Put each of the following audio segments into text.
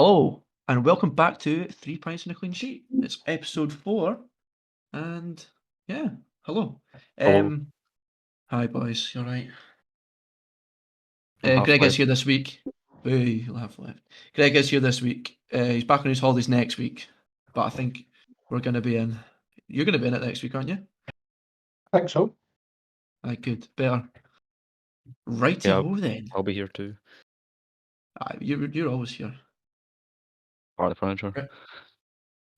Hello, and welcome back to 3 Pints and a Clean Sheet. It's episode 4, and yeah, hello. Hello. Hi boys, you alright? I'm half Greg is left. here this week. Boo, you'll have left. Greg is here this week. He's back on his holidays next week, but I think we're going to be in. You're going to be in it next week, aren't you? I think so. Aye, good, better. Righty Yeah, ho then. I'll be here too. Aye, you're always here. Part of the furniture.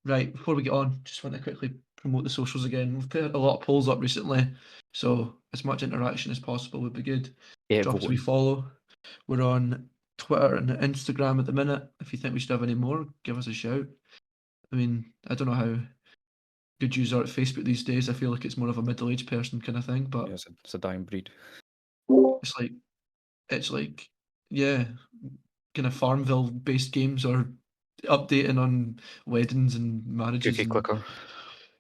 Right, before we get on, just want to quickly promote the socials again. We've put a lot of polls up recently, so as much interaction as possible would be good. Yeah, Drop us a wee follow. We're on Twitter and Instagram at the minute. If you think we should have any more, give us a shout. I mean, I don't know how good you are at Facebook these days. I feel like it's more of a middle-aged person kind of thing, but Yeah, it's a dying breed. it's like, yeah, kind of Farmville-based games or updating on weddings and marriages Cookie and clicker.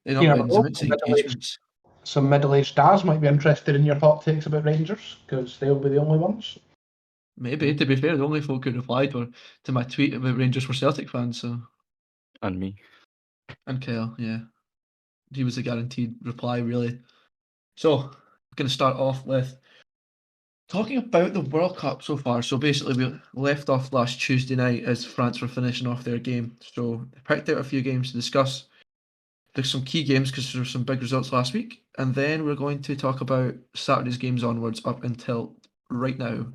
engagements. Some middle-aged dads might be interested in your hot takes about Rangers, because they'll be the only ones. Maybe, to be fair, the only folk who replied were to my tweet about Rangers were Celtic fans, so. And me. And Kyle, yeah. He was a guaranteed reply, really. So, we're going to start off with talking about the World Cup so far. So basically, we left off last Tuesday night as France were finishing off their game. So, I picked out a few games to discuss. There's some key games because there were some big results last week. And then we're going to talk about Saturday's games onwards up until right now.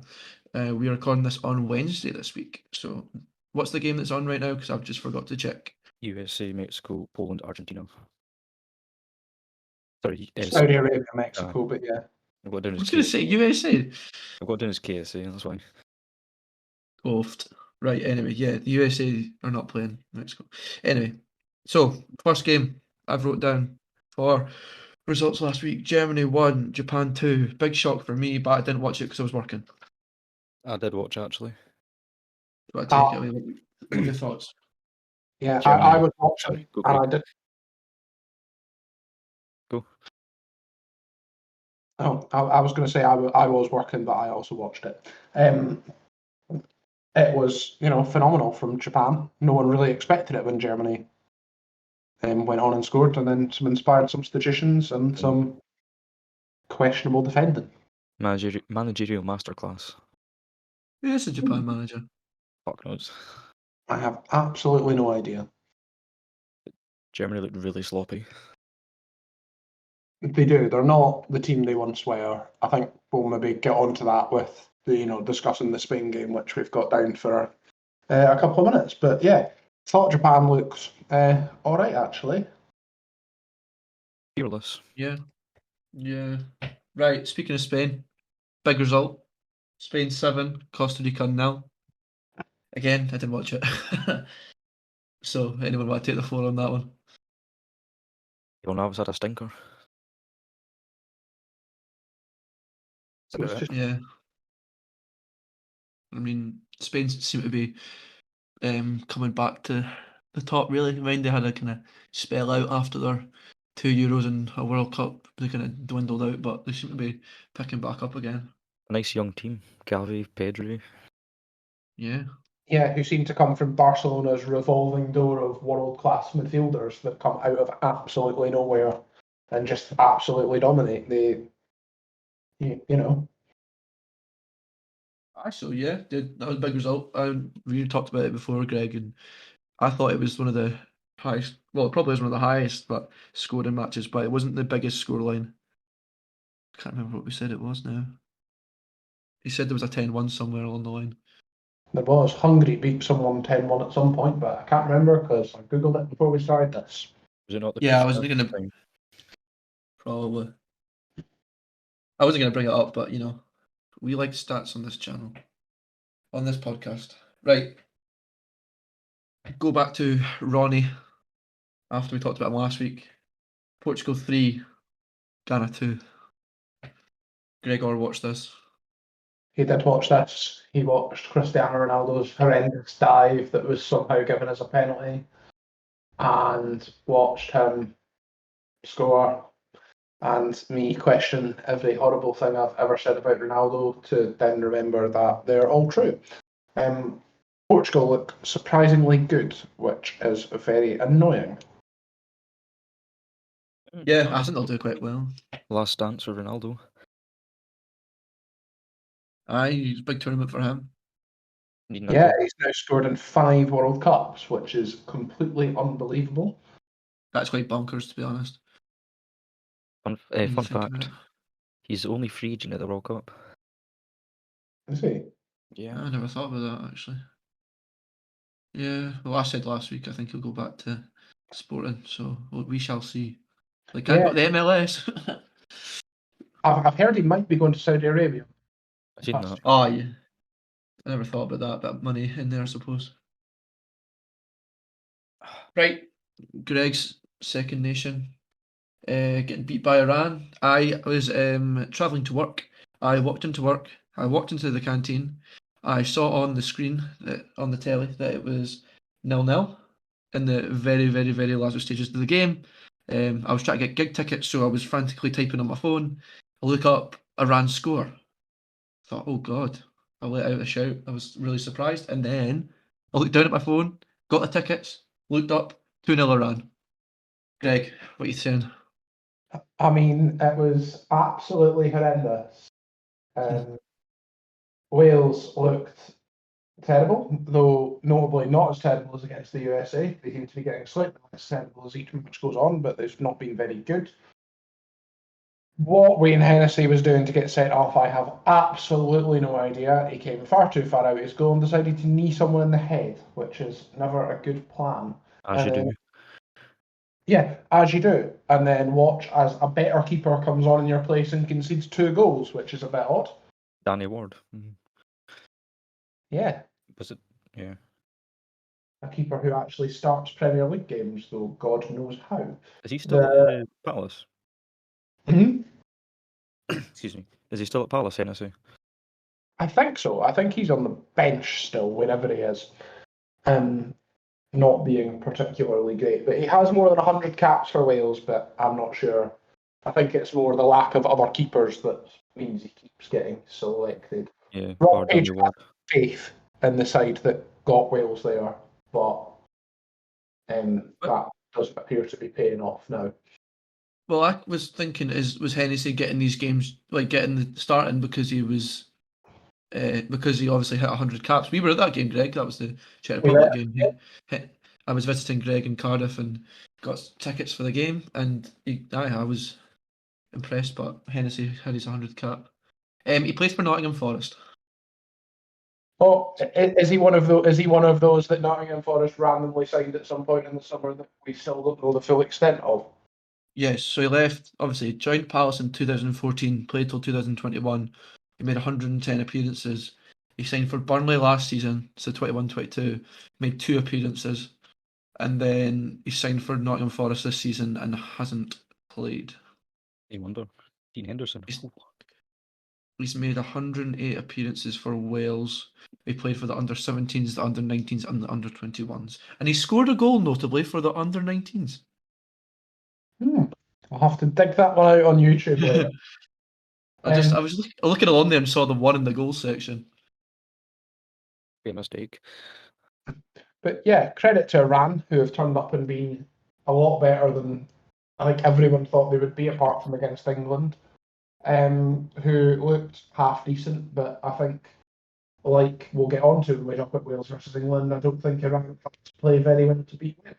We are recording this on Wednesday this week. So, what's the game that's on right now? Because I've just forgot to check. USA, Mexico, Poland, Argentina. Sorry, Saudi Arabia, Mexico, but yeah. I've got down I as was going to say USA. I've got down as KSA, that's why. Oofed. Right, anyway, yeah, the USA are not playing Mexico. Anyway, so, first game I've wrote down for results last week. Germany 1, Japan 2. Big shock for me, but I didn't watch it because I was working. I did watch, actually. So I take it away. What are your thoughts? Yeah, Germany. I was watching, Sorry, go and Greg. I did. Go. Oh, I was going to say I was working, but I also watched it. It was, phenomenal from Japan. No one really expected it when Germany went on and scored, and then some inspired substitutions and some questionable defending. Managerial masterclass. Who is the Japan manager? Fuck knows. I have absolutely no idea. Germany looked really sloppy. They do. They're not the team they once were. I think we'll maybe get onto that with the, discussing the Spain game, which we've got down for a couple of minutes. But yeah, thought Japan looks all right actually. Fearless. Yeah. Right, speaking of Spain, big result. Spain 7, Costa Rica 0. Again, I didn't watch it. So, anyone want to take the floor on that one? Navas had a stinker. Yeah. I mean, Spain seem to be coming back to the top, really. I mean, they had a kind of spell out after their 2 Euros and a World Cup. They kind of dwindled out, but they seem to be picking back up again. A nice young team. Gavi, Pedri. Yeah. Yeah, who seem to come from Barcelona's revolving door of world-class midfielders that come out of absolutely nowhere and just absolutely dominate. So yeah, that was a big result. We talked about it before, Greg, and I thought it was one of the highest. Well, it probably is one of the highest, but scoring matches. But it wasn't the biggest scoreline. I can't remember what we said it was now. He said there was a 10-1 somewhere along the line. There was. Hungary beat someone 10-1 at some point, but I can't remember because I googled it before we started this. Was it not the Yeah, I was going to probably. I wasn't going to bring it up, but we like stats on this channel, on this podcast. Right. Go back to Ronnie after we talked about him last week. Portugal 3, Ghana 2. Gregor watched this. He did watch this. He watched Cristiano Ronaldo's horrendous dive that was somehow given as a penalty, and watched him score, and me question every horrible thing I've ever said about Ronaldo to then remember that they're all true. Portugal look surprisingly good, which is very annoying. Yeah, I think they'll do quite well. Last dance for Ronaldo. Aye, big tournament for him. Needing a Yeah, goal. he's now scored in 5 World Cups, which is completely unbelievable. That's quite bonkers, to be honest. Fun when you fun think about fact: he's the only free agent at the World Cup. Is he? it. Yeah. I never thought about that, actually. Yeah, well, I said last week I think he'll go back to Sporting, so we shall see. Like, can't go to the MLS. I've heard he might be going to Saudi Arabia. I seen that. Oh, yeah. I never thought about that money in there, I suppose. Right, Greg's second nation getting beat by Iran. I was travelling to work. I walked into work. I walked into the canteen. I saw on the screen, on the telly, that it was 0-0 in the very, very, very last stages of the game. I was trying to get gig tickets, so I was frantically typing on my phone. I look up Iran score. Thought, oh God, I let out a shout. I was really surprised. And then I looked down at my phone, got the tickets, looked up, 2-0 Iran. Greg, what are you saying? I mean, it was absolutely horrendous. Wales looked terrible, though notably not as terrible as against the USA. They seem to be getting slightly less terrible as each match goes on, but they've not been very good. What Wayne Hennessy was doing to get sent off, I have absolutely no idea. He came far too far out his goal and decided to knee someone in the head, which is never a good plan. As you do. Yeah, as you do. And then watch as a better keeper comes on in your place and concedes 2 goals, which is a bit odd. Danny Ward. Mhm. Yeah, Was it? Yeah. a keeper who actually starts Premier League games, though God knows how. Is he still The- at Palace? Mhm. Excuse me. Is he still at Palace, Hennessy? I think so. I think he's on the bench still, wherever he is. Not being particularly great. But he has more than 100 caps for Wales, but I'm not sure. I think it's more the lack of other keepers that means he keeps getting selected. Yeah. Rob Or Danny Page Ward. faith in the side that got Wales there, but that doesn't appear to be paying off now. Well, I was thinking, was Hennessy getting these games, like getting the starting because he was, because he obviously hit 100 caps. We were at that game, Greg. That was the Czech We Republic were, game. I was visiting Greg in Cardiff and got tickets for the game, and I was impressed. But Hennessy had his 100 cap. He plays for Nottingham Forest. Oh, is he one of those? Is he one of those that Nottingham Forest randomly signed at some point in the summer that we still don't know the full extent of? Yes, so he left, obviously, joined Palace in 2014, played till 2021. He made 110 appearances. He signed for Burnley last season, so 21-22, made 2 appearances. And then he signed for Nottingham Forest this season and hasn't played. I wonder. Dean Henderson. He's made 108 appearances for Wales. He played for the under-17s, the under-19s, and the under-21s. And he scored a goal, notably, for the under-19s. I'll have to dig that one out on YouTube later. I was looking along there and saw the one in the goal section. Great mistake. But yeah, credit to Iran, who have turned up and been a lot better than I think everyone thought they would be, apart from against England, who looked half decent. But I think, like we'll get on to when we talk about Wales versus England, I don't think Iran have to play very well to beat Wales.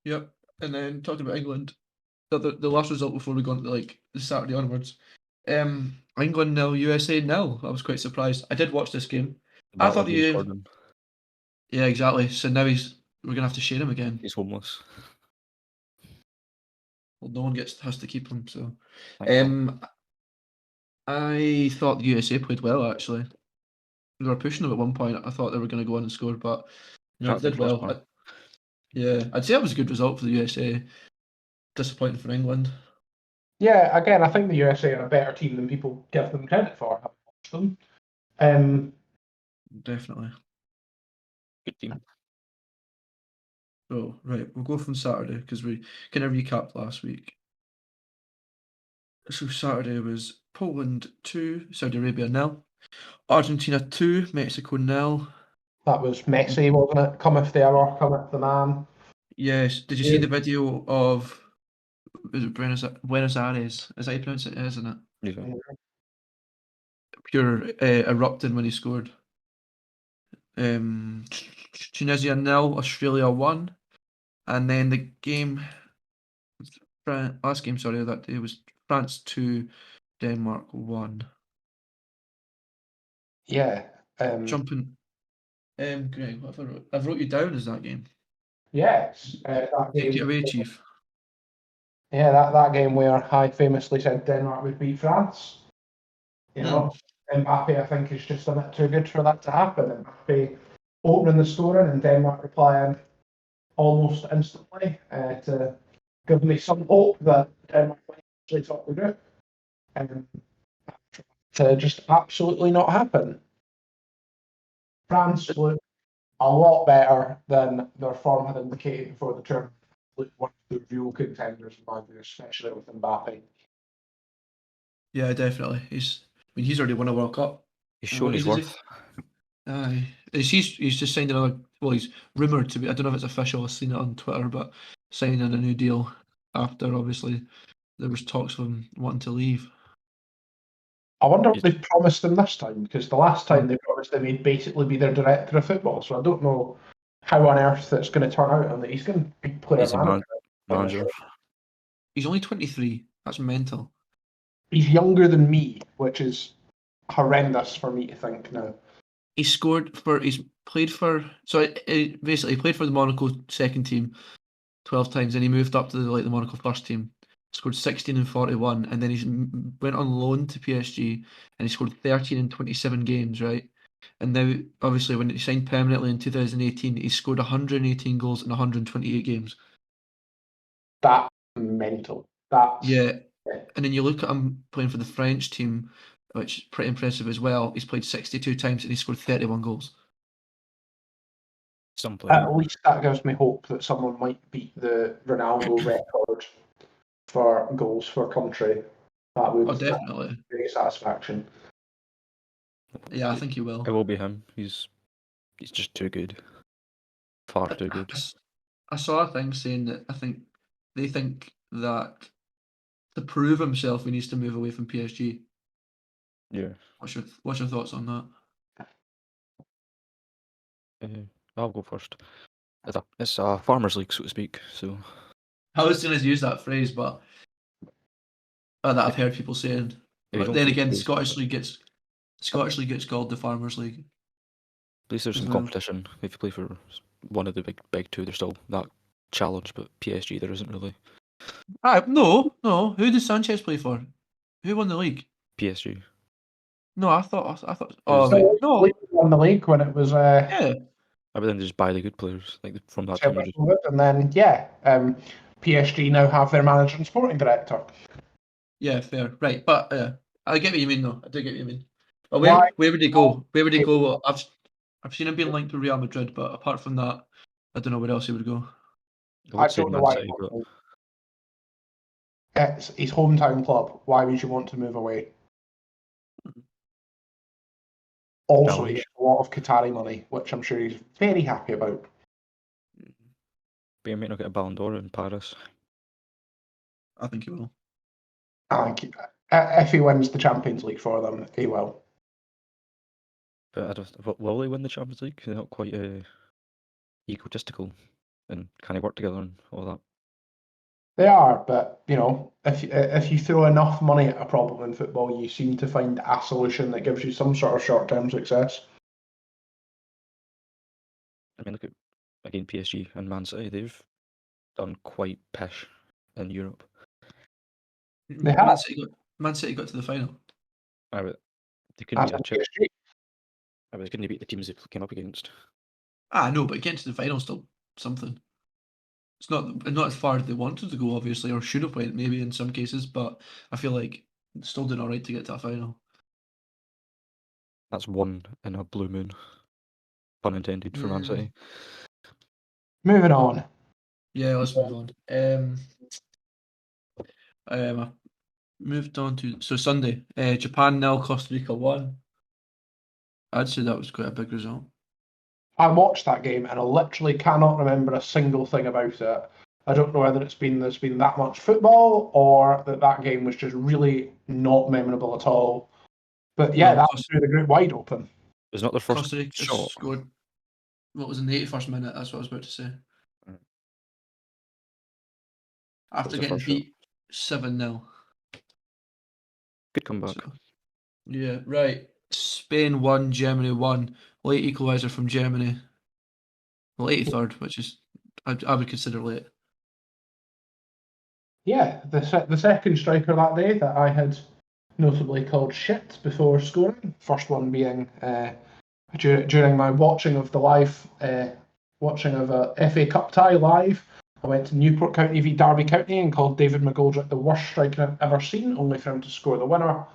Yep. And then talking about England, the last result before we go on to like the Saturday onwards, England 0, USA 0. I was quite surprised. I did watch this game. I thought yeah, exactly. So now we're gonna have to share him again. He's homeless. Well, no one has to keep him. So, Thank God. I thought the USA played well actually. They were pushing them at one point. I thought they were going to go on and score, but they did well. Yeah, I'd say it was a good result for the USA. Disappointing for England. Yeah, again, I think the USA are a better team than people give them credit for. Having watched them. Definitely. Good team. So, right, we'll go from Saturday because we kind of recapped last week. So Saturday was Poland 2, Saudi Arabia 0. Argentina 2, Mexico 0. That was Messi, wasn't it? Cometh the hour, cometh the man. Yes. Did you see the video of is it Buenos Aires? Is that how you pronounce it? Isn't it? Yeah. Pure erupting when he scored. Tunisia 0, Australia 1. And then the game, last game, sorry, of that day was France 2, Denmark 1. Yeah. Jumping. Greg, what have I wrote? I've wrote you down as that game. Yes. That Take it game, away, Chief. yeah, that game where I famously said Denmark would beat France. You know, Mbappe, I think, is just a bit too good for that to happen. Mbappe opening the scoring and Denmark replying almost instantly to give me some hope that Denmark might actually top the group. To just absolutely not happen. France looked a lot better than their form had indicated before the tournament. Looked one of the real contenders in my view, especially with Mbappe. Yeah, definitely. He's already won a World Cup. He's And shown what his age is he? worth. Aye. He's just signed another. Well, he's rumored to be. I don't know if it's official. I've seen it on Twitter, but signing a new deal after obviously there was talks of him wanting to leave. I wonder what they've promised him this time, because the last time Hmm. they promised him he'd basically be their director of football, so I don't know how on earth it's going to turn out, and that he's going to be player He's a manager. manager. He's only 23. That's mental. He's younger than me, which is horrendous for me to think now. He's played for. So basically, he played for the Monaco second team 12 times, and he moved up to the Monaco first team. Scored 16 and 41, and then he went on loan to PSG, and he scored 13 in 27 games, right? And now, obviously, when he signed permanently in 2018, he scored 118 goals in 128 games. That's mental. That's Yeah, and then you look at him playing for the French team, which is pretty impressive as well. He's played 62 times and he scored 31 goals. At least that gives me hope that someone might beat the Ronaldo record for goals for country. That would Oh, definitely. be great satisfaction. Yeah, I think he will. It will be him. He's just too good. Far too good. I saw a thing saying that they think that to prove himself, he needs to move away from PSG. Yeah. What's your thoughts on that? I'll go first. It's a farmers' league, so to speak. So I was going to use that phrase, but that I've heard people saying. If you But don't then play again, PSG, Scottish League gets called the Farmers League. at least there's as some well. competition. If you play for one of the big two, there's still that challenge. But PSG, there isn't really. No. Who did Sanchez play for? Who won the league? PSG. No, I thought. was- Wait, no. Leeds won the league when it was Yeah. But then they just buy the good players, like from that team. and then PSG now have their manager and sporting director. Yeah, fair. Right, but I get what you mean, though. I do get what you mean. But Why- where would he go? Where would he go? I've seen him being linked to Real Madrid, but apart from that, I don't know where else he would go. I don't know why. It's his hometown club. Why would you want to move away? Also, Challenge. he gets a lot of Qatari money, which I'm sure he's very happy about. But he might not get a Ballon d'Or in Paris. I think he will. I think if he wins the Champions League for them, he will. But will they win the Champions League? They're not quite egotistical and kind of work together and all that. They are, but if you throw enough money at a problem in football, you seem to find a solution that gives you some sort of short-term success. I mean, look at again PSG and Man City. They've done quite pish in Europe. They have. Man City got to the final. But they couldn't That's beat PSG. they couldn't beat the teams they came up against. I know, but getting to the final still something. It's not as far as they wanted to go, obviously, or should have went maybe in some cases, but I feel like still doing all right to get to a final. That's one in a blue moon, pun intended, for Man City. Moving on. Yeah, let's move on. I moved on to Sunday. Japan 0, Costa Rica 1. I'd say that was quite a big result. I watched that game and I literally cannot remember a single thing about it. I don't know whether there's been that much football or that game was just really not memorable at all. But yeah, Well, that was through the group wide open. It was not their first Costa Rica shot. scored. What was in the 81st minute? That's what I was about to say. Right. After was the getting first shot. beat 7-0. Good comeback. So, yeah, right. Spain 1, Germany 1. Late equaliser from Germany. Well, 83rd, which is I would consider late. Yeah, the second striker that day that I had notably called shit before scoring. First one being during my watching of the live watching of a FA Cup tie live. I went to Newport County v Derby County and called David McGoldrick the worst striker I've ever seen, only for him to score the winner.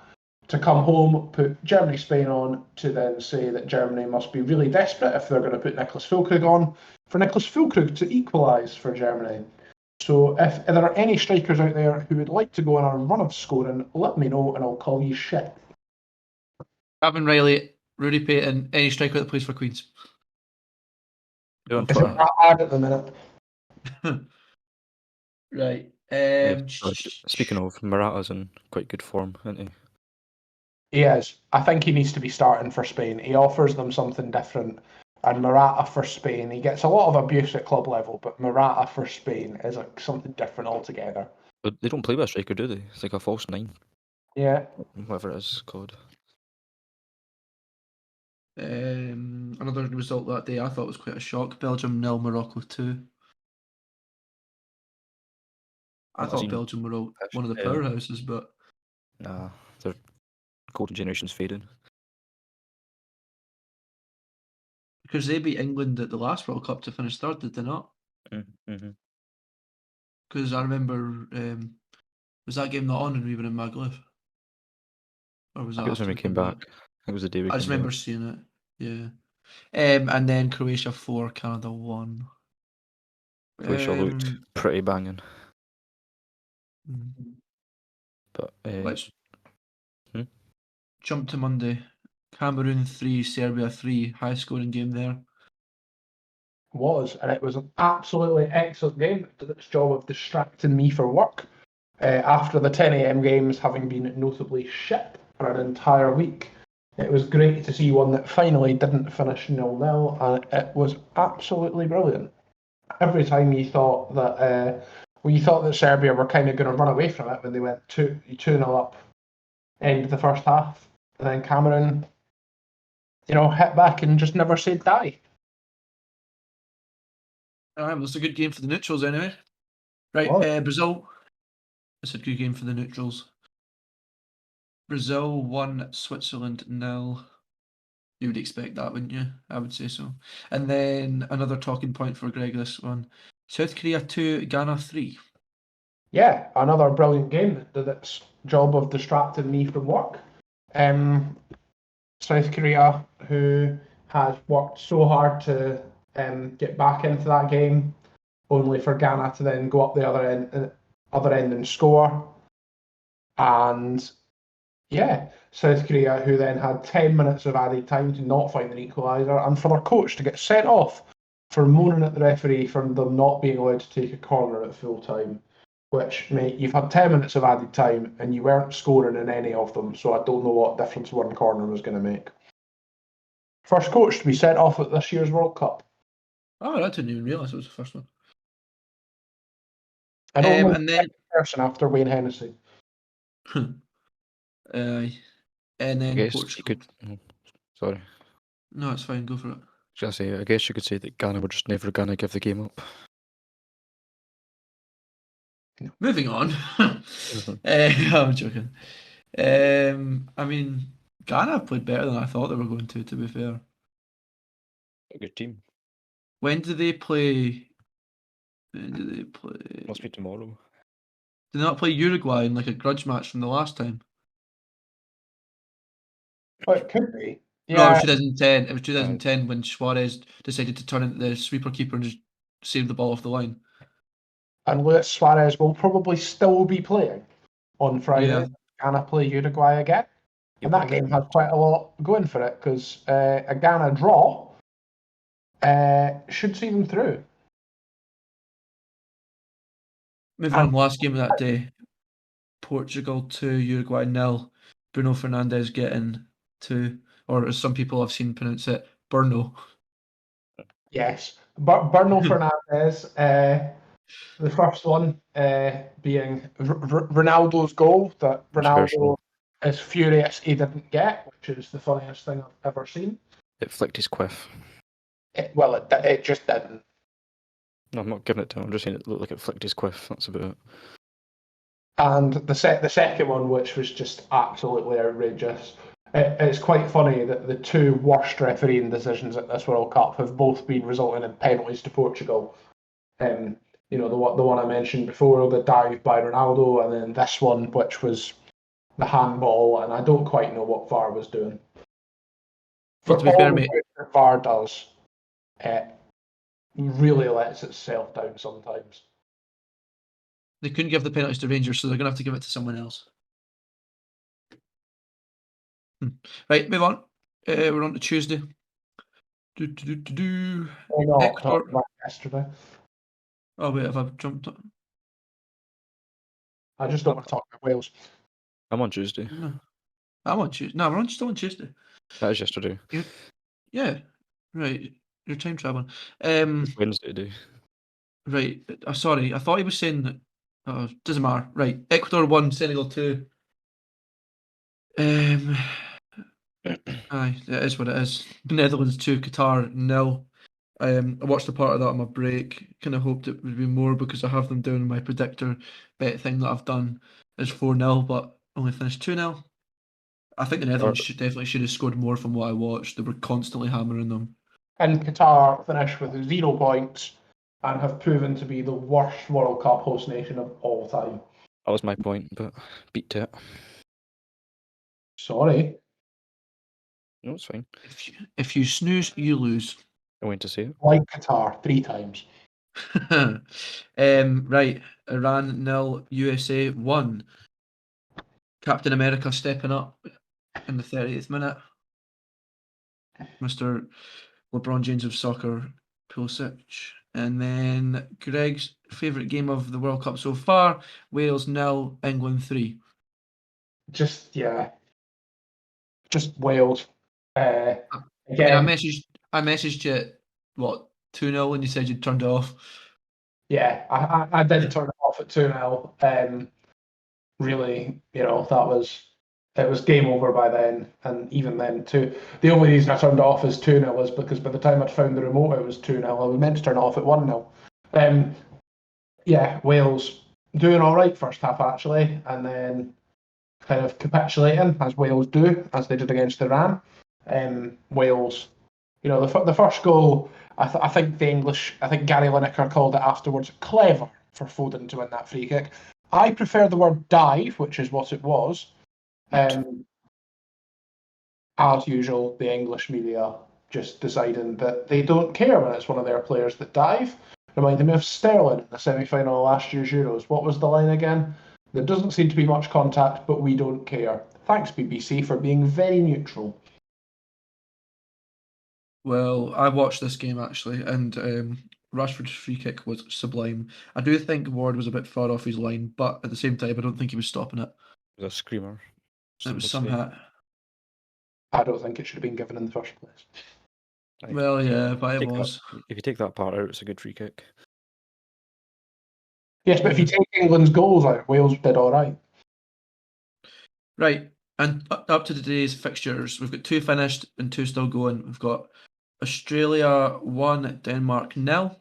To come home, put Germany-Spain on, to then say that Germany must be really desperate if they're going to put Nicholas Füllkrug on, for Nicholas Füllkrug to equalise for Germany. So if there are any strikers out there who would like to go on a run of scoring, let me know and I'll call you shit. Gavin Riley, Rudy Payton, any striker that plays for Queens. Do on It's Twitter. bad at the minute. Right. Speaking of, Morata's in quite good form, isn't he? He is. I think he needs to be starting for Spain. He offers them something different. And Morata for Spain, he gets a lot of abuse at club level, but Morata for Spain is something different altogether. But they don't play with a striker, do they? It's like a false nine. Yeah. Whatever it is called. Another result that day I thought was quite a shock. Belgium 0, Morocco 2. I thought Belgium were one of the powerhouses, but nah, their golden generation's fading. because they beat England at the last World Cup to finish third, did they not? Mm-hmm. Because I remember, was that game not on when we were in Maglev? Or was that It was when we came back. It was the day we I just came remember back. seeing it. Yeah. And then Croatia 4, Canada 1. Croatia looked pretty banging. But Let's jump to Monday. Cameroon 3, Serbia 3. High scoring game there. And it was an absolutely excellent game. It did its job of distracting me for work. After the 10 a.m. games having been notably shit for an entire week, it was great to see one that finally didn't finish 0-0, and it was absolutely brilliant. Every time you thought that Serbia were kind of going to run away from it when they went 2-0 up end of the first half, and then Cameroon, hit back and just never said die. It was a good game for the neutrals anyway. Right, Brazil. It's a good game for the neutrals. Brazil 1, Switzerland 0. You would expect that, wouldn't you? I would say so. And then another talking point for Greg, this one. South Korea 2, Ghana 3. Yeah, another brilliant game that did its job of distracting me from work. South Korea, who has worked so hard to get back into that game, only for Ghana to then go up the other end and score. And yeah, South Korea, who then had 10 minutes of added time to not find an equaliser, and for their coach to get sent off for moaning at the referee for them not being allowed to take a corner at full time. Which, mate, you've had 10 minutes of added time and you weren't scoring in any of them, so I don't know what difference one corner was going to make. First coach to be sent off at this year's World Cup. Oh, I didn't even realise it was the first one. And and then person after Wayne Hennessy. and then I guess Portugal. you could. Sorry. No, it's fine. Go for it. I guess you could say that Ghana were just never going to give the game up. Moving on. I'm joking. I mean, Ghana played better than I thought they were going to be fair. A good team. When do they play? Must be tomorrow. Did they not play Uruguay in like a grudge match from the last time? Well, it could be. Yeah. No, it was 2010. It was 2010 when Suarez decided to turn into the sweeper keeper and just save the ball off the line. And Luis Suarez will probably still be playing on Friday. Yeah. Ghana play Uruguay again. And that game had quite a lot going for it because a Ghana draw should see them through. Moving on, last game of that day. Portugal 2, Uruguay 0. Bruno Fernandes getting 2, or as some people I've seen pronounce it, Burno. Yes, Bruno Fernandes. The first one being Ronaldo's goal that Ronaldo is furious he didn't get, which is the funniest thing I've ever seen. It flicked his quiff. It just didn't. No, I'm not giving it to him. I'm just saying it looked like it flicked his quiff. That's about it. And the second one, which was just absolutely outrageous. It's quite funny that the two worst refereeing decisions at this World Cup have both been resulting in penalties to Portugal. You know, the one I mentioned before, the dive by Ronaldo, and then this one, which was the handball, and I don't quite know what VAR was doing. Well, to be fair, mate, what VAR does, it really lets itself down sometimes. they couldn't give the penalties to Rangers, so they're going to have to give it to someone else. Right, move on. We're on to Tuesday. Ecuador. Yesterday. Oh, wait, have I jumped up? I just don't want to talk about Wales. I'm on Tuesday. No. I'm on Tuesday. No, we're still on Tuesday. That is yesterday. Yeah, right. You're time traveling. It's Wednesday today. Right. Sorry, I thought he was saying that. Doesn't matter. Right. Ecuador 1, Senegal 2. Aye, it is what it is. Netherlands 2, Qatar 0. I watched a part of that on my break. Kind of hoped it would be more because I have them down in my predictor bet thing that I've done is 4-0, but only finished 2-0. I think the Netherlands definitely should have scored more from what I watched. They were constantly hammering them. And Qatar finished with 0 points and have proven to be the worst World Cup host nation of all time. That was my point, but beat to it. Sorry. No, it's fine. If you snooze, you lose. I went to say it. Like Qatar 3 times. Right. Iran 0, USA 1. Captain America stepping up in the 30th minute. Mr. LeBron James of soccer, Pulisic. And then Greg's favourite game of the World Cup so far, Wales 0, England 3. Just Wales. I Again, I messaged you, what, 2-0 and you said you'd turned it off? yeah, I did turn it off at 2-0. Really, it was game over by then, and even then too. The only reason I turned it off as 2-0 is because by the time I'd found the remote, it was 2-0. I was meant to turn it off at 1-0. Yeah, Wales doing all right first half actually, and then kind of capitulating as Wales do, as they did against Iran. Wales, the first goal. I think Gary Lineker called it afterwards clever for Foden to win that free kick. I prefer the word dive, which is what it was. As usual, the English media just deciding that they don't care when it's one of their players that dive. Reminding me of Sterling in the semi-final of last year's Euros. What was the line again? There doesn't seem to be much contact, but we don't care. Thanks, BBC, for being very neutral. Well, I watched this game actually, and Rashford's free kick was sublime. I do think Ward was a bit far off his line, but at the same time, I don't think he was stopping it. It was a screamer. It was somehow. I don't think it should have been given in the first place. Well, yeah, but it was. If you take that part out, it's a good free kick. Yes, but if you take England's goals out, Wales did all right. Right, and up to today's fixtures, we've got 2 finished and 2 still going. We've got Australia 1, Denmark 0.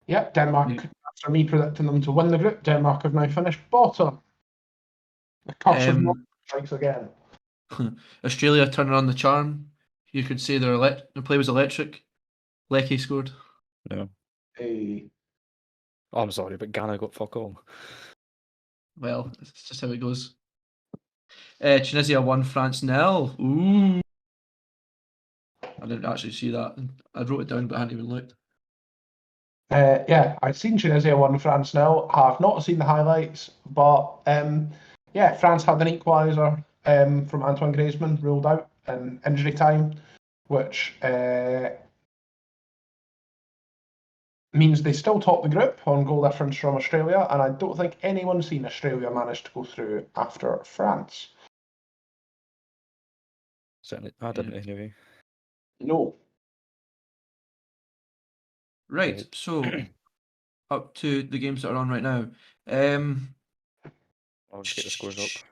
Yep, Denmark, after me predicting them to win the group, Denmark have now finished bottom. The curse of Norway strikes again. Australia turning on the charm. You could say the play was electric. Lecky scored. No. Hey. Oh, I'm sorry, but Ghana got fuck all. Well, it's just how it goes. Tunisia 1, France 0. Ooh. I didn't actually see that. I wrote it down, but I hadn't even looked. Yeah, I've seen Tunisia 1, France 0. I have not seen the highlights, but France had an equaliser from Antoine Griezmann ruled out in injury time, which means they still top the group on goal difference from Australia, and I don't think anyone's seen Australia manage to go through after France. Certainly, I didn't anyway. No. Right, Right. so up to the games that are on right now. I'll just get the scores up.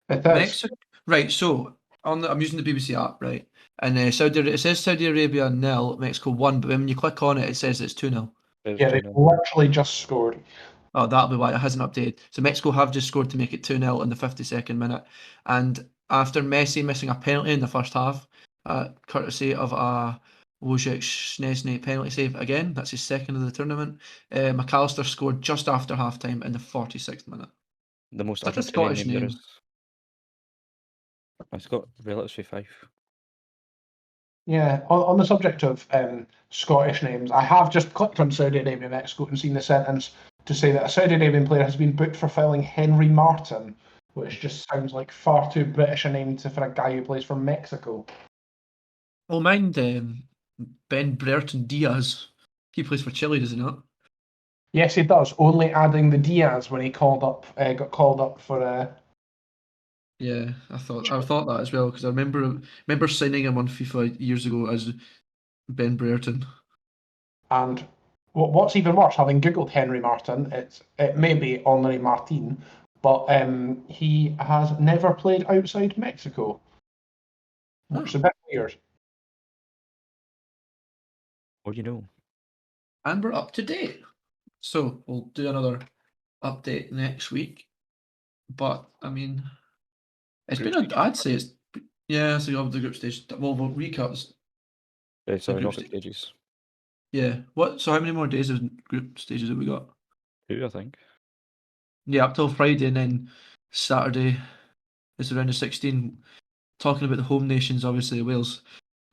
It is. Mexico. Right, so I'm using the BBC app, right, and it says Saudi Arabia 0, Mexico 1, but when you click on it, it says it's 2-0. There's Yeah, 2 they 0. literally just scored. Oh, that'll be why it hasn't updated. So Mexico have just scored to make it 2-0 in the 52nd minute, and after Messi missing a penalty in the first half, courtesy of a Wojciech Szczesny penalty save again, that's his second of the tournament. McAllister scored just after half-time in the 46th minute. The most Such a Argentinian Scottish name there name. is. It's got relatives with 5. Yeah, on the subject of Scottish names, I have just clicked on Saudi Arabia, Mexico, and seen the sentence to say that a Saudi Arabian player has been booked for fouling Henry Martin, which just sounds like far too British a name for a guy who plays for Mexico. Well, mind Ben Brereton Diaz. He plays for Chile, does he not? Yes, he does. Only adding the Diaz when he got called up for. Yeah, I thought that as well because I remember signing him on FIFA years ago as Ben Brereton. And what's even worse, having googled Henry Martin, it may be Henri Martin, but he has never played outside Mexico, which is a bit weird. What do you know? And we're up to date. So we'll do another update next week. But I mean, it's Group been stage. I'd say it's so the group stage. Well, we'll recaps. Sorry, group knockout stages. Yeah. What? So how many more days of group stages have we got? 2, I think. Yeah, up till Friday, and then Saturday is the round of 16. Talking about the home nations, obviously Wales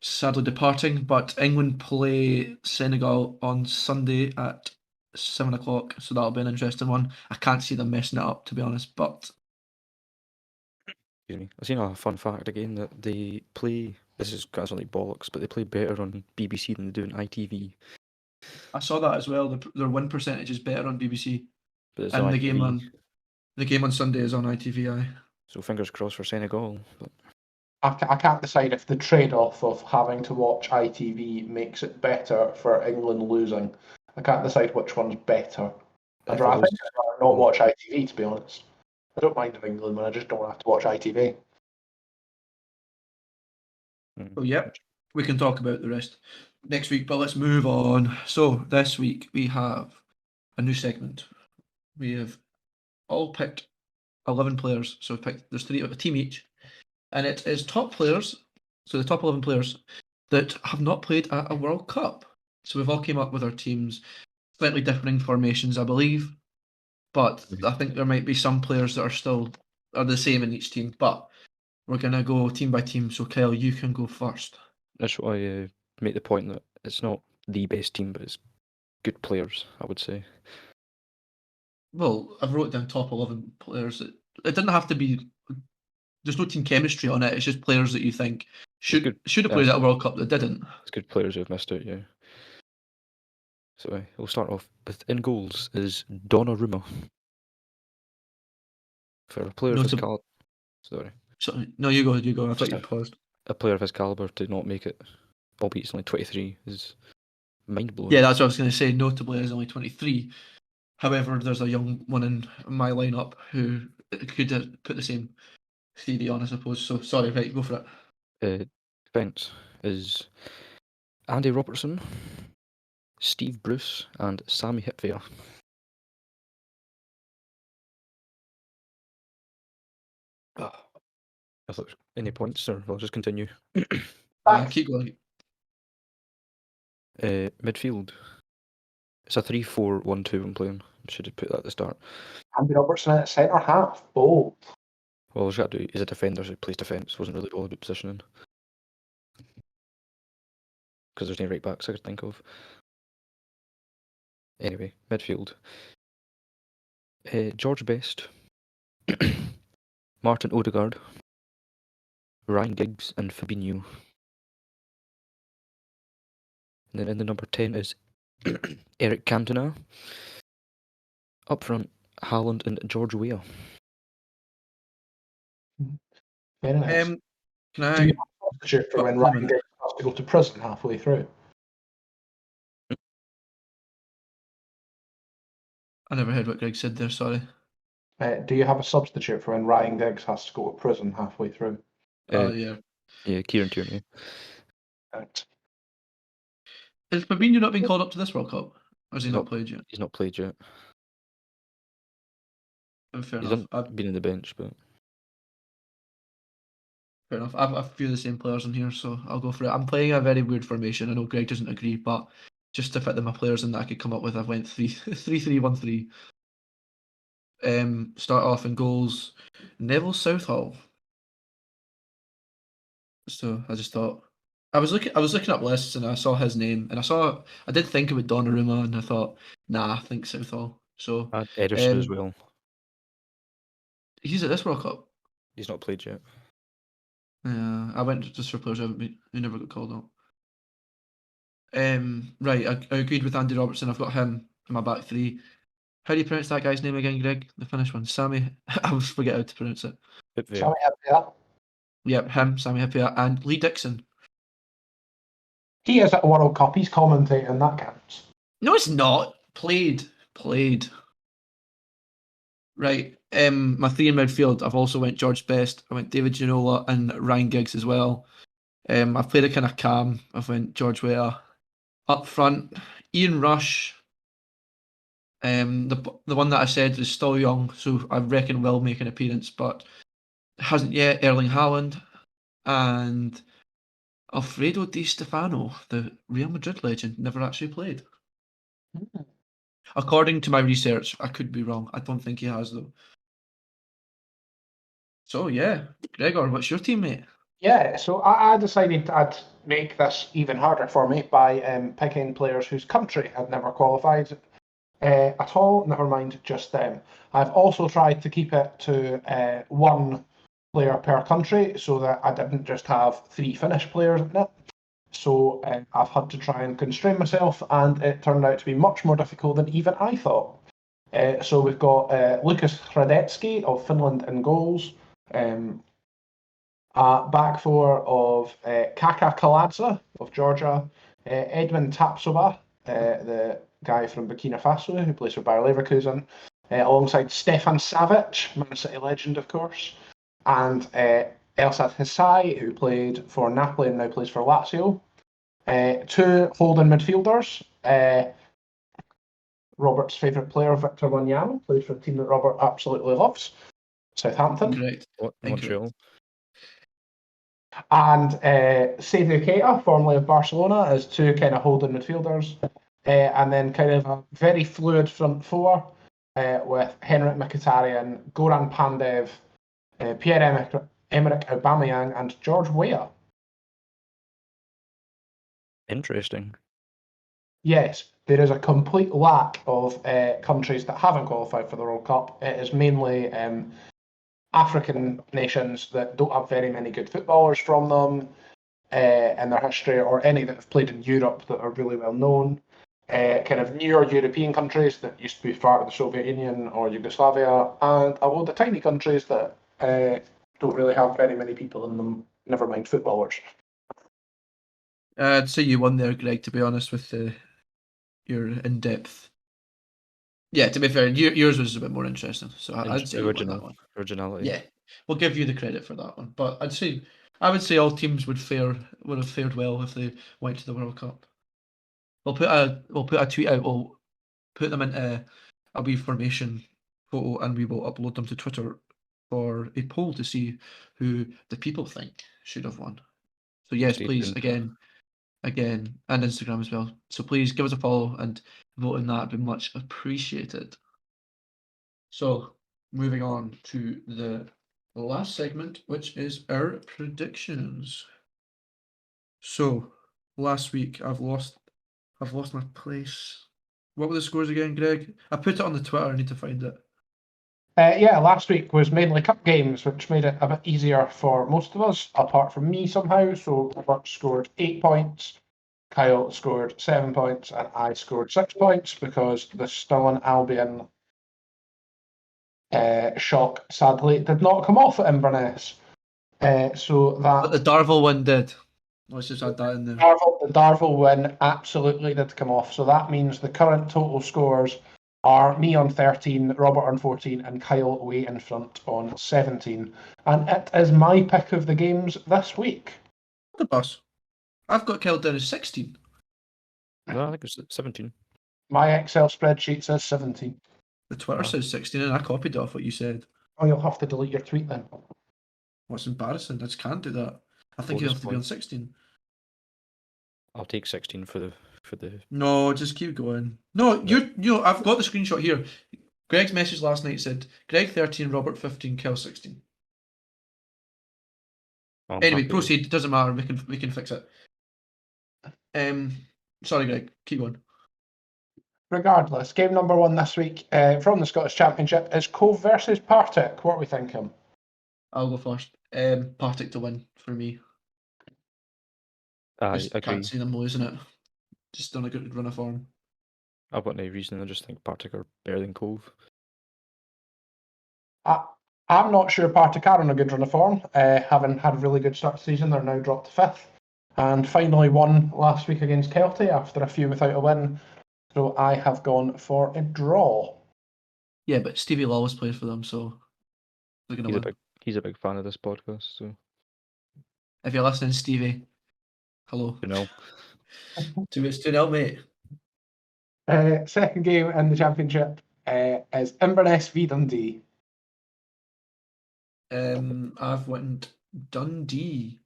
sadly departing, but England play Senegal on Sunday at 7 o'clock, so that'll be an interesting one. I can't see them messing it up, to be honest, but Excuse me. I've seen a fun fact again that they play. This is absolutely bollocks, but they play better on BBC than they do on ITV. I saw that as well. Their win percentage is better on BBC, But it's and on the ITV. game on Sunday is on ITVI. So fingers crossed for Senegal. But I can't decide if the trade-off of having to watch ITV makes it better for England losing. I can't decide which one's better. if I'd I rather was, not watch ITV, to be honest. I don't mind if England win, I just don't have to watch ITV. Oh, yep. We can talk about the rest next week, but let's move on. So this week we have a new segment. We have all picked 11 players. So we've picked there's a team each, and it is top players. So the top 11 players that have not played at a World Cup. So we've all came up with our teams, slightly differing formations, I believe, but I think there might be some players that are the same in each team. But we're gonna go team by team. So Kyle, you can go first. That's why I make the point that it's not the best team, but it's good players, I would say. Well, I've wrote down top 11 players. It didn't have to be. There's no team chemistry on it. It's just players that you think should good. have played at a World Cup that didn't. It's good players who have missed out, yeah. So we'll start off with in goals is Donnarumma. For a player of his caliber, sorry, So, no, you go. I thought Just you paused. a player of his caliber to not make it, albeit he's only 23, is mind blowing. Yeah, that's what I was going to say. Notably, is only 23. However, there's a young one in my lineup who could put the same theory on, I suppose. So sorry, right, go for it. Defence is Andy Robertson, Steve Bruce, and Sami Hyypiä. I thought any points, or I'll just continue. Keep going. Midfield. It's a 3-4-1-2 I'm playing. Should have put that at the start. Andy Robertson at centre half. Bold. Well, all he's got to do is a defender, so he plays defence. Wasn't really bothered with positioning. Because there's no right backs I could think of. Anyway, midfield. George Best. Martin Odegaard. Ryan Giggs and Fabinho. And then in the number 10 is Eric Cantona. Up front, Haaland and George Weah. Very nice. Can Do I? you have a substitute for But when wait a Ryan minute. Giggs has to go to prison halfway through? I never heard what Greg said there. Sorry. Do you have a substitute for when Ryan Giggs has to go to prison halfway through? Oh yeah. Yeah, Kieran Tierney. Right. Has Fabinho not been called up to this World Cup? Or has he He's not not- played yet? He's not played yet. Fair He's enough. been in the bench, but Fair enough. I've a few of the same players in here, so I'll go for it. I'm playing a very weird formation. I know Greg doesn't agree, but just to fit my players in that I could come up with, I've went 3-3-1-3. Start off in goals, Neville Southall. So I just thought I was looking up lists and I saw his name and I did think about Donnarumma and I thought, nah, I think Southall. So and Ederson as Um, well. he's at this World Cup. He's not played yet. Yeah, I went just for players who never got called up. Right, I agreed with Andy Robertson. I've got him in my back three. How do you pronounce that guy's name again, Greg? The Finnish one, Sami. I always forget how to pronounce it. Hipvia. Shall we have that? Yep, him, Sami Hyypiä, and Lee Dixon. He is at a World Cup. He's commentating. That counts. No, it's not. Played. Right. My three in midfield. I've also went George Best. I went David Ginola and Ryan Giggs as well. I've played a kind of calm. I've went George Weah. Up front, Ian Rush. The one that I said is still young, so I reckon will make an appearance, but hasn't yet. Erling Haaland and Alfredo Di Stefano, the Real Madrid legend, never actually played. According to my research, I could be wrong. I don't think he has though. So yeah, Gregor, what's your team, mate? Yeah, so I decided I'd make this even harder for me by picking players whose country had never qualified at all. Never mind just them. I've also tried to keep it to one player per country so that I didn't just have three Finnish players in it. So I've had to try and constrain myself, and it turned out to be much more difficult than even I thought. So we've got Lukas Hradecki of Finland in goals. Back four of Kaka Kaladze of Georgia, Edwin Tapsoba, the guy from Burkina Faso who plays for Bayer Leverkusen, alongside Stefan Savic, Man City legend, of course, and Elsat Hysaj, who played for Napoli and now plays for Lazio. Two holding midfielders. Robert's favourite player, Victor Wanyama, plays for a team that Robert absolutely loves, Southampton. Correct. Montreal. And Seydou Keita, formerly of Barcelona, as two kind of holding midfielders. And then kind of a very fluid front four with Henrik Mkhitaryan, Goran Pandev, Pierre-Emerick Aubameyang, and George Weah. Interesting. Yes, there is a complete lack of countries that haven't qualified for the World Cup. It is mainly African nations that don't have very many good footballers from them in their history, or any that have played in Europe that are really well known. Kind of newer European countries that used to be part of the Soviet Union or Yugoslavia, and a load of tiny countries that don't really have very many people in them, never mind footballers. I'd say you won there, Greg, to be honest, with your in-depth. Yeah, to be fair, yours was a bit more interesting. So I'd say you won that one. Originality. Yeah, we'll give you the credit for that one. But I would say all teams would have fared well if they went to the World Cup. We'll put a tweet out. We'll put them into a wee formation photo, and we will upload them to Twitter for a poll to see who the people think should have won. So yes, Stay please, tuned. again, and Instagram as well. So please give us a follow and vote in that. It'd be much appreciated. So moving on to the last segment, which is our predictions. So last week I've lost my place. What were the scores again, Greg? I put it on the Twitter. I need to find it. Last week was mainly cup games, which made it a bit easier for most of us, apart from me somehow. So Robert scored 8 points, Kyle scored 7 points, and I scored 6 points because the Stirling Albion shock sadly did not come off at Inverness. So But the that Darvel one did. Let's just add that in there. the Darvel win absolutely did come off. So that means the current total scores are me on 13, Robert on 14, and Kyle way in front on 17. And it is my pick of the games this week. The bus. I've got Kyle down as 16. No, I think it's 17. My Excel spreadsheet says 17. The Twitter says 16, and I copied off what you said. Oh, you'll have to delete your tweet then. What's embarrassing? I just can't do that. I think you Bonus have to be on point. 16. I'll take 16 for the. No, just keep going. No, I've got the screenshot here. Greg's message last night said Greg 13, Robert 15, Kyle 16. I'm Anyway, happy. proceed. It doesn't matter. We can fix it. Sorry, Greg. Keep going. Regardless, game number 1 this week from the Scottish Championship is Cove versus Partick. What are we thinking? I'll go first. Partick to win for me. I Just agree. can't see them losing it. Just on a good run of form. I've got no reason. I just think Partick are better than Cove. I'm not sure Partick are on a good run of form. Having had a really good start to the season, they're now dropped to 5th. And finally won last week against Kelty after a few without a win. So I have gone for a draw. Yeah, but Stevie Lawless plays for them, so they're going to win. He's a big fan of this podcast, so If you're listening, Stevie, hello. you know. 2-0, mate. Second game in the Championship is Inverness v Dundee. I've went Dundee.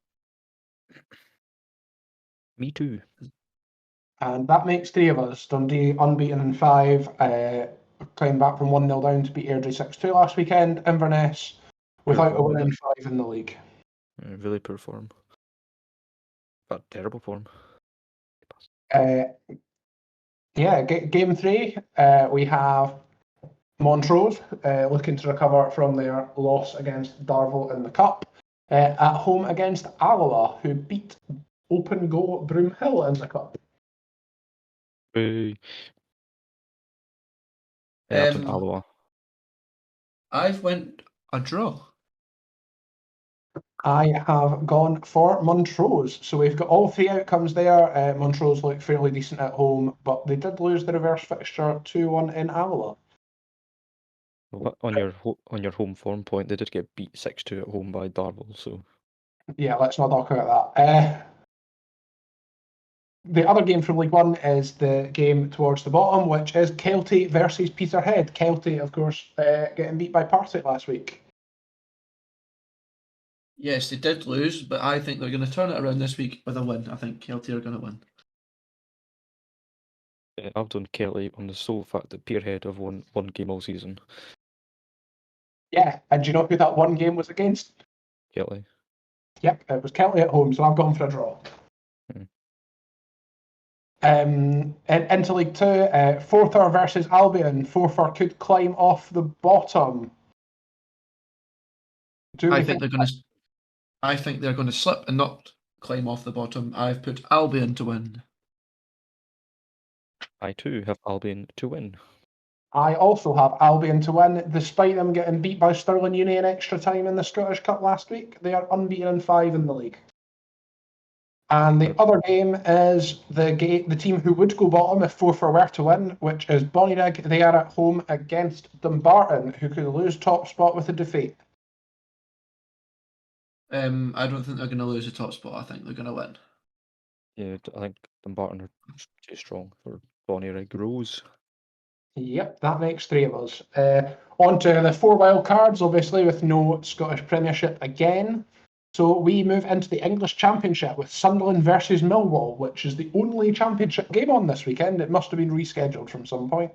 Me too. And that makes 3 of us. Dundee unbeaten in 5, climbed back from 1-0 down to beat Airdrie 6-2 last weekend. Inverness without a win in 5 in the league. Really poor form. But terrible form. Game 3, we have Montrose looking to recover from their loss against Darvel in the Cup. At home against Alloa, who beat Open Go Broomhill in the Cup. Alloa. I've went a draw. I have gone for Montrose. So we've got all 3 outcomes there. Montrose look fairly decent at home, but they did lose the reverse fixture 2-1 in Alloa. On your home form point, they did get beat 6-2 at home by Darvel, so Yeah, let's not talk about that. The other game from League One is the game towards the bottom, which is Kelty versus Peterhead. Kelty, of course, getting beat by Partick last week. Yes, they did lose, but I think they're going to turn it around this week with a win. I think Kelty are going to win. I've done Kelty on the sole fact that Peterhead have won one game all season. Yeah, and do you know who that one game was against? Kelty. Yep, it was Kelty at home, so I've gone for a draw. Into League 2, Forfar versus Albion. Forfar could climb off the bottom. I think they're going to slip and not climb off the bottom. I've put Albion to win. I too have Albion to win. I also have Albion to win, despite them getting beat by Stirling Uni in extra time in the Scottish Cup last week. They are unbeaten in 5 in the league. And the other game is the team who would go bottom if Forfar were to win, which is Bonnyrigg. They are at home against Dumbarton, who could lose top spot with a defeat. I don't think they're going to lose the top spot. I think they're going to win. Yeah, I think Dumbarton are too strong for Bonnyrigg Rose. Yep, that makes 3 of us. On to the 4 wild cards, obviously, with no Scottish Premiership again. So we move into the English Championship with Sunderland versus Millwall, which is the only Championship game on this weekend. It must have been rescheduled from some point.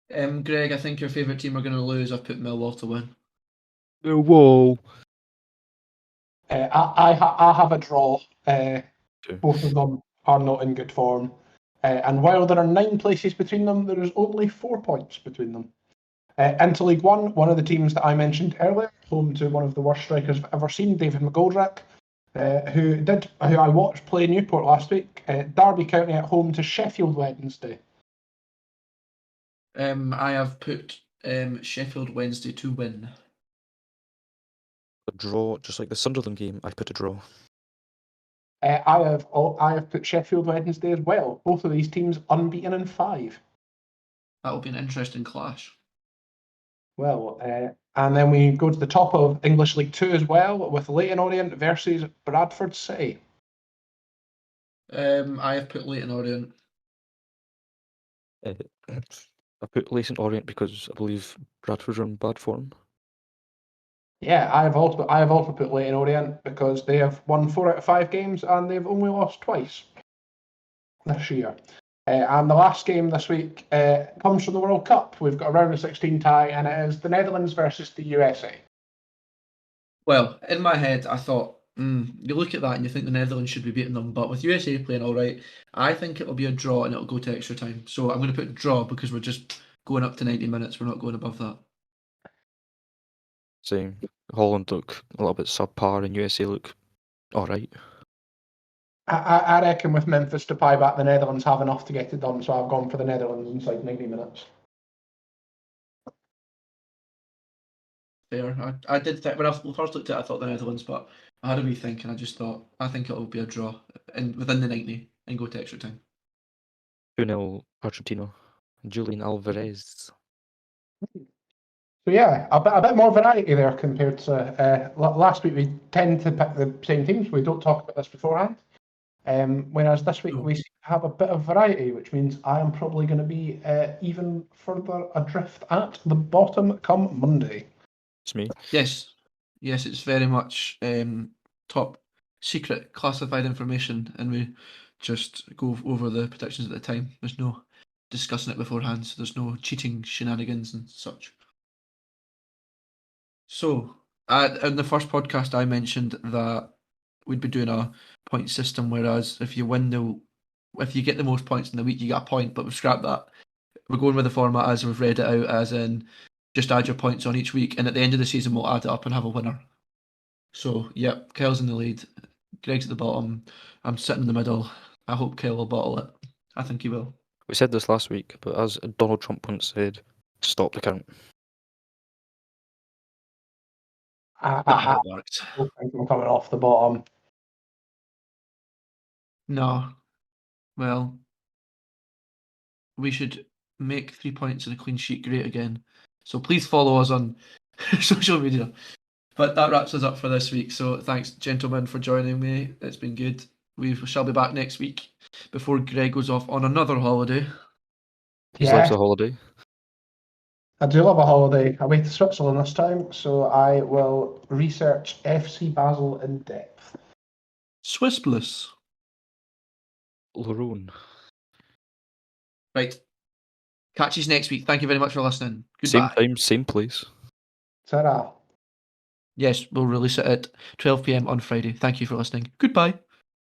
Greg, I think your favourite team are going to lose. I've put Millwall to win. Whoa! I have a draw. Both of them are not in good form. And while there are 9 places between them, there is only 4 points between them. Into League one of the teams that I mentioned earlier, home to one of the worst strikers I've ever seen, David McGoldrick, who I watched play Newport last week. Derby County at home to Sheffield Wednesday. I have put Sheffield Wednesday to win. A draw, just like the Sunderland game, I put a draw. I have put Sheffield Wednesday as well. Both of these teams unbeaten in 5. That will be an interesting clash. Well, and then we go to the top of English League 2 as well, with Leyton Orient versus Bradford City. I have put Leyton Orient. I put Leyton Orient because I believe Bradford are in bad form. Yeah, I have also put Leyton Orient because they have won 4 out of 5 games and they've only lost twice this year. And the last game this week comes from the World Cup. We've got a round of 16 tie, and it is the Netherlands versus the USA. Well, in my head, I thought, you look at that and you think the Netherlands should be beating them, but with USA playing all right, I think it'll be a draw and it'll go to extra time. So I'm going to put draw because we're just going up to 90 minutes. We're not going above that. Same. Holland look a little bit subpar and USA look alright. I reckon with Memphis Depay back, the Netherlands have enough to get it done, so I've gone for the Netherlands inside 90 minutes. Fair. I did think, when I first looked at it, I thought the Netherlands, but I had a wee think and I just thought, I think it'll be a draw within the 90 and go to extra time. 2-0 Argentina. Julian Alvarez. So yeah, a bit more variety there compared to last week. We tend to pick the same teams. We don't talk about this beforehand. Whereas this week we have a bit of variety, which means I am probably going to be even further adrift at the bottom come Monday. It's me. Yes, it's very much top secret classified information, and we just go over the predictions at the time. There's no discussing it beforehand, so there's no cheating shenanigans and such. So, in the first podcast, I mentioned that we'd be doing a point system, whereas if you get the most points in the week, you get a point, but we've scrapped that. We're going with the format as we've read it out, as in just add your points on each week, and at the end of the season, we'll add it up and have a winner. So, yep, Kyle's in the lead, Greg's at the bottom, I'm sitting in the middle. I hope Kyle will bottle it. I think he will. We said this last week, but as Donald Trump once said, stop the count. Not how it worked. I think I'm coming off the bottom. No. Well, we should make 3 points and a clean sheet great again. So please follow us on social media. But that wraps us up for this week. So thanks, gentlemen, for joining me. It's been good. We shall be back next week before Greg goes off on another holiday. He loves a holiday. I do love a holiday. Away to Switzerland this time, so I will research FC Basel in depth. Swiss bliss. Larone. Right. Catch you next week. Thank you very much for listening. Goodbye. Same time, same place. Ta-ra. Yes, we'll release it at 12 PM on Friday. Thank you for listening. Goodbye.